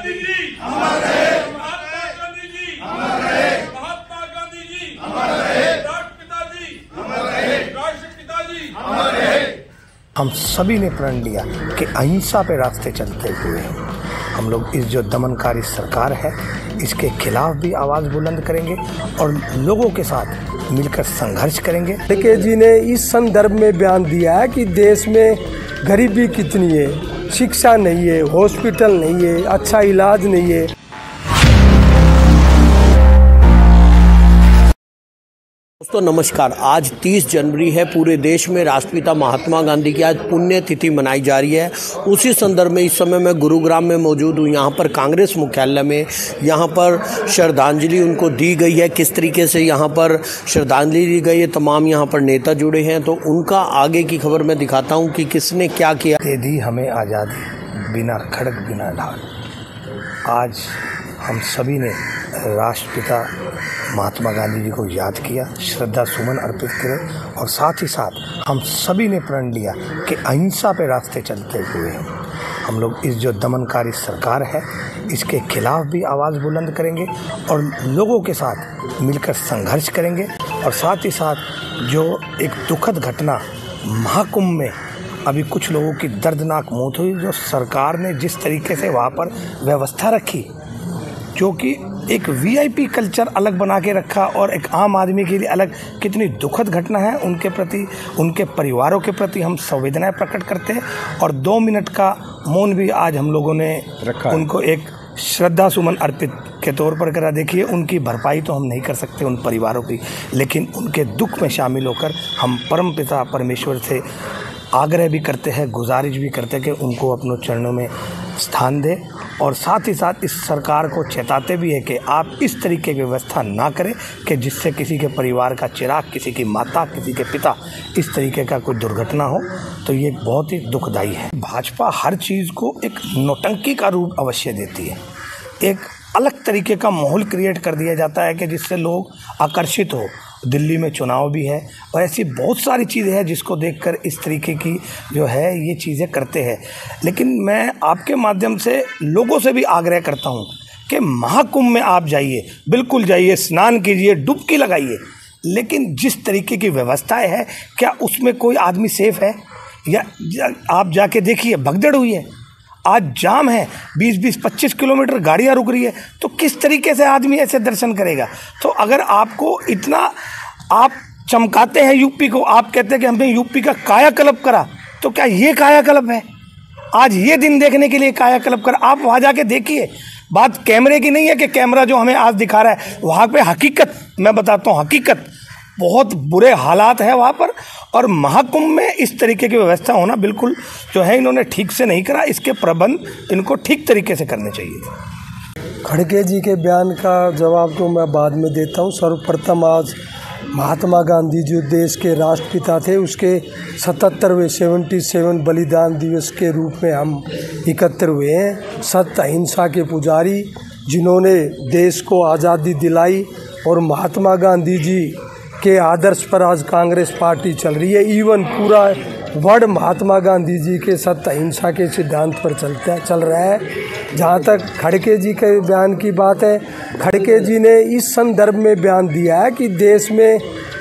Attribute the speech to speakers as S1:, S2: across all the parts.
S1: गांधी जी अमर रहे, महात्मा गांधी जी अमर रहे, महात्मा गांधी जी अमर रहे, राष्ट्रपिता जी अमर रहे, राष्ट्रपिता जी अमर रहे।
S2: हम सभी ने प्रण लिया कि अहिंसा पे रास्ते चलते हुए हम लोग इस जो दमनकारी सरकार है इसके खिलाफ भी आवाज़ बुलंद करेंगे और लोगों के साथ मिलकर संघर्ष करेंगे।
S3: खड़गे जी ने इस संदर्भ में बयान दिया है कि देश में गरीबी कितनी है, शिक्षा नहीं है, हॉस्पिटल नहीं है, अच्छा इलाज नहीं है।
S4: दोस्तों नमस्कार। आज 30 जनवरी है। पूरे देश में राष्ट्रपिता महात्मा गांधी की आज पुण्य तिथि मनाई जा रही है। उसी संदर्भ में इस समय मैं गुरुग्राम में मौजूद हूँ। यहाँ पर कांग्रेस मुख्यालय में यहाँ पर श्रद्धांजलि उनको दी गई है। किस तरीके से यहाँ पर श्रद्धांजलि दी गई है, तमाम यहाँ पर नेता जुड़े हैं, तो उनका आगे की खबर मैं दिखाता हूँ कि किसने क्या किया।
S2: दे दी हमें आज़ादी बिना खड़ग बिना ढाल। आज हम सभी ने राष्ट्रपिता महात्मा गांधी जी को याद किया, श्रद्धा सुमन अर्पित करे और साथ ही साथ हम सभी ने प्रण लिया कि अहिंसा पे रास्ते चलते हुए हम लोग इस जो दमनकारी सरकार है इसके खिलाफ भी आवाज़ बुलंद करेंगे और लोगों के साथ मिलकर संघर्ष करेंगे। और साथ ही साथ जो एक दुखद घटना महाकुंभ में अभी कुछ लोगों की दर्दनाक मौत हुई, जो सरकार ने जिस तरीके से वहाँ पर व्यवस्था रखी, जो कि एक वीआईपी कल्चर अलग बना के रखा और एक आम आदमी के लिए अलग, कितनी दुखद घटना है। उनके प्रति, उनके परिवारों के प्रति हम संवेदनाएं प्रकट करते हैं और 2 मिनट का मौन भी आज हम लोगों ने रखा, उनको एक श्रद्धा सुमन अर्पित के तौर पर करा। देखिए, उनकी भरपाई तो हम नहीं कर सकते उन परिवारों की, लेकिन उनके दुख में शामिल होकर हम परमपिता परमेश्वर से आग्रह भी करते हैं, गुजारिश भी करते हैं कि उनको अपनों चरणों में स्थान दे। और साथ ही साथ इस सरकार को चेताते भी है कि आप इस तरीके की व्यवस्था ना करें कि जिससे किसी के परिवार का चिराग, किसी की माता, किसी के पिता, इस तरीके का कोई दुर्घटना हो, तो ये बहुत ही दुखदायी है। भाजपा हर चीज़ को एक नौटंकी का रूप अवश्य देती है। एक अलग तरीके का माहौल क्रिएट कर दिया जाता है कि जिससे लोग आकर्षित हो। दिल्ली में चुनाव भी है और ऐसी बहुत सारी चीज़ें हैं जिसको देखकर इस तरीके की जो है ये चीज़ें करते हैं। लेकिन मैं आपके माध्यम से लोगों से भी आग्रह करता हूँ कि महाकुंभ में आप जाइए, बिल्कुल जाइए, स्नान कीजिए, डुबकी लगाइए, लेकिन जिस तरीके की व्यवस्थाएं है, क्या उसमें कोई आदमी सेफ है? या आप जाके देखिए, भगदड़ हुई है, आज जाम है, 20-25 किलोमीटर गाड़ियाँ रुक रही है, तो किस तरीके से आदमी ऐसे दर्शन करेगा? तो अगर आपको इतना आप चमकाते हैं यूपी को, आप कहते हैं कि हमने यूपी का कायाकल्प करा, तो क्या ये कायाकल्प है? आज ये दिन देखने के लिए कायाकल्प करा। आप वहाँ जाके देखिए। बात कैमरे की नहीं है कि कैमरा जो हमें आज दिखा रहा है, वहाँ पे हकीकत मैं बताता हूँ, हकीकत बहुत बुरे हालात है वहाँ पर। और महाकुंभ में इस तरीके की व्यवस्था होना बिल्कुल जो है इन्होंने ठीक से नहीं करा। इसके प्रबंध इनको ठीक तरीके से करने चाहिए।
S3: खड़गे जी के बयान का जवाब तो मैं बाद में देता हूँ। सर्वप्रथम आज महात्मा गांधी जो देश के राष्ट्रपिता थे, उसके 77वें 77 बलिदान दिवस के रूप में हम एकत्र हुए हैं। सत्य अहिंसा के पुजारी जिन्होंने देश को आज़ादी दिलाई और महात्मा गांधी जी के आदर्श पर आज कांग्रेस पार्टी चल रही है। इवन पूरा वर्ल्ड महात्मा गांधी जी के सत्य अहिंसा के सिद्धांत पर चल रहा है। जहाँ तक खड़गे जी के बयान की बात है, खड़गे जी ने इस संदर्भ में बयान दिया है कि देश में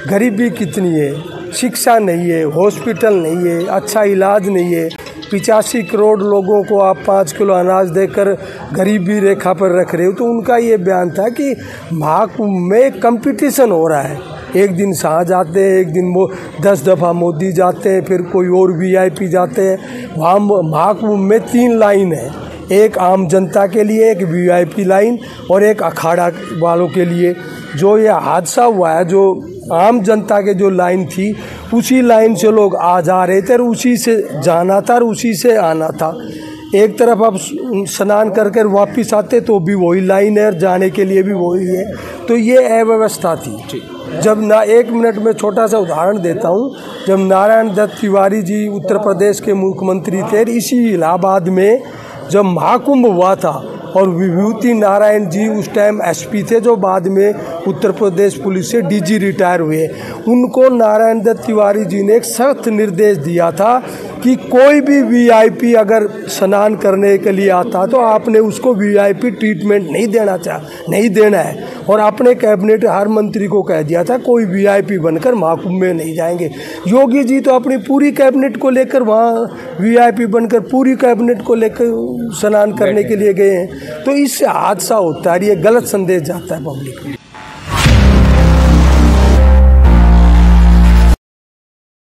S3: गरीबी कितनी है, शिक्षा नहीं है, हॉस्पिटल नहीं है, अच्छा इलाज नहीं है। 85 करोड़ लोगों को आप 5 किलो अनाज देकर गरीबी रेखा पर रख रहे हो। तो उनका ये बयान था कि महाकुंभ में कंपटीशन हो रहा है। एक दिन शाह जाते हैं, एक दिन 10 दफ़ा मोदी जाते हैं, फिर कोई और वीआईपी जाते हैं। वहाँ महाकुंभ में 3 लाइन है, एक आम जनता के लिए, एक वीआईपी लाइन और एक अखाड़ा वालों के लिए। जो ये हादसा हुआ है, जो आम जनता के जो लाइन थी, उसी लाइन से लोग आ जा रहे थे और उसी से जाना था और उसी से आना था। एक तरफ आप स्नान कर वापस आते तो भी वही लाइन है और जाने के लिए भी वही है। तो ये अव्यवस्था थी। जब ना 1 मिनट में छोटा सा उदाहरण देता हूँ। जब नारायण दत्त तिवारी जी उत्तर प्रदेश के मुख्यमंत्री थे, इसी इलाहाबाद में जब महाकुंभ हुआ था और विभूति नारायण जी उस टाइम एसपी थे, जो बाद में उत्तर प्रदेश पुलिस से डीजी रिटायर हुए। उनको नारायण दत्त तिवारी जी ने एक सख्त निर्देश दिया था कि कोई भी वीआईपी अगर स्नान करने के लिए आता तो आपने उसको वीआईपी ट्रीटमेंट नहीं देना है। और अपने कैबिनेट हर मंत्री को कह दिया था कोई वीआईपी बनकर महाकुंभ में नहीं जाएंगे। योगी जी तो अपनी पूरी कैबिनेट को लेकर वहाँ वीआईपी बनकर पूरी कैबिनेट को लेकर स्नान करने के लिए गए हैं। तो इससे हादसा होता है, ये गलत संदेश जाता है पब्लिक में।